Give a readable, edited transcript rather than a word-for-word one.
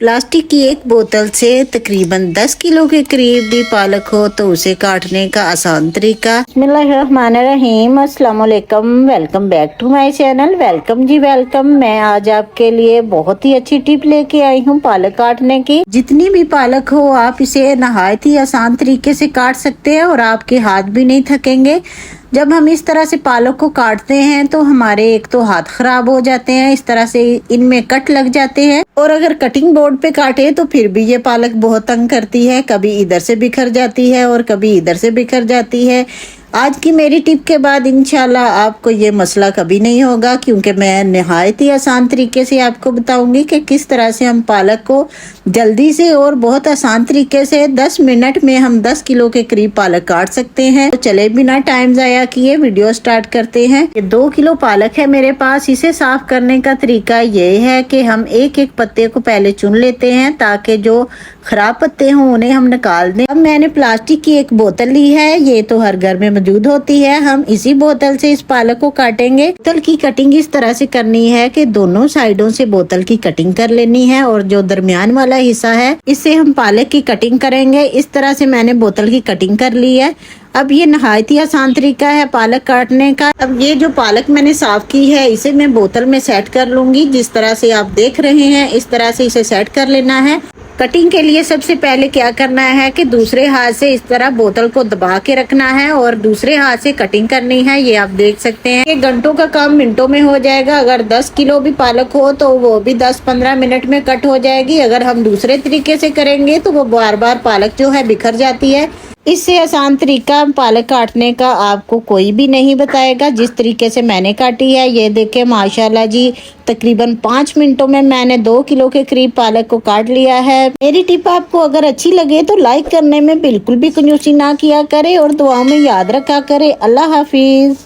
Plastic की एक बोतल से तकरीबन 10 किलो के करीब भी पालक हो तो उसे काटने का आसान तरीका। बिस्मिल्लाहिर्रहमानिर्रहीम, अस्सलाम वालेकुम, welcome back to my channel. Welcome जी वेलकम। मैं आज आपके लिए बहुत ही अच्छी टिप लेके आई हूँ पालक काटने की। जितनी भी पालक हो आप इसे नहायत ही आसान तरीके से काट सकते हैं और आपके हाथ भी नहीं थकेंगे। जब हम इस तरह से पालक को काटते हैं तो हमारे एक तो हाथ खराब हो जाते हैं, इस तरह से इनमें कट लग जाते हैं, और अगर कटिंग बोर्ड पे काटे तो फिर भी ये पालक बहुत तंग करती है, कभी इधर से बिखर जाती है और कभी इधर से बिखर जाती है। आज की मेरी टिप के बाद इंशाल्लाह आपको ये मसला कभी नहीं होगा, क्योंकि मैं निहायत ही आसान तरीके से आपको बताऊंगी कि किस तरह से हम पालक को जल्दी से और बहुत आसान तरीके से 10 मिनट में हम 10 किलो के करीब पालक काट सकते हैं। तो चले बिना टाइम जाया किए वीडियो स्टार्ट करते हैं। ये 2 किलो पालक है मेरे पास। इसे साफ करने का तरीका ये है कि हम एक एक पत्ते को पहले चुन लेते हैं ताकि जो खराब पत्ते हों उन्हें हम निकाल दें। अब मैंने प्लास्टिक की एक बोतल ली है, ये तो हर घर में मौजूद होती है। हम इसी बोतल से इस पालक को काटेंगे। बोतल की कटिंग इस तरह से करनी है कि दोनों साइडों से बोतल की कटिंग कर लेनी है और जो दरमियान वाला हिस्सा है इससे हम पालक की कटिंग करेंगे। इस तरह से मैंने बोतल की कटिंग कर ली है। अब ये नहायत ही आसान तरीका है पालक काटने का। अब ये जो पालक मैंने साफ की है इसे मैं बोतल में सेट कर लूंगी। जिस तरह से आप देख रहे हैं इस तरह से इसे सेट कर लेना है। कटिंग के लिए सबसे पहले क्या करना है कि दूसरे हाथ से इस तरह बोतल को दबा के रखना है और दूसरे हाथ से कटिंग करनी है। ये आप देख सकते हैं। ये घंटों का काम मिनटों में हो जाएगा। अगर 10 किलो भी पालक हो तो वो भी 10-15 मिनट में कट हो जाएगी। अगर हम दूसरे तरीके से करेंगे तो वो बार बार पालक जो है बिखर जाती है। इससे आसान तरीका पालक काटने का आपको कोई भी नहीं बताएगा। जिस तरीके से मैंने काटी है ये देखें माशाल्लाह जी, तकरीबन 5 मिनटों में मैंने 2 किलो के करीब पालक को काट लिया है। मेरी टिप आपको अगर अच्छी लगे तो लाइक करने में बिल्कुल भी कंजूसी ना किया करे और दुआओं में याद रखा करे। अल्लाह हाफिज।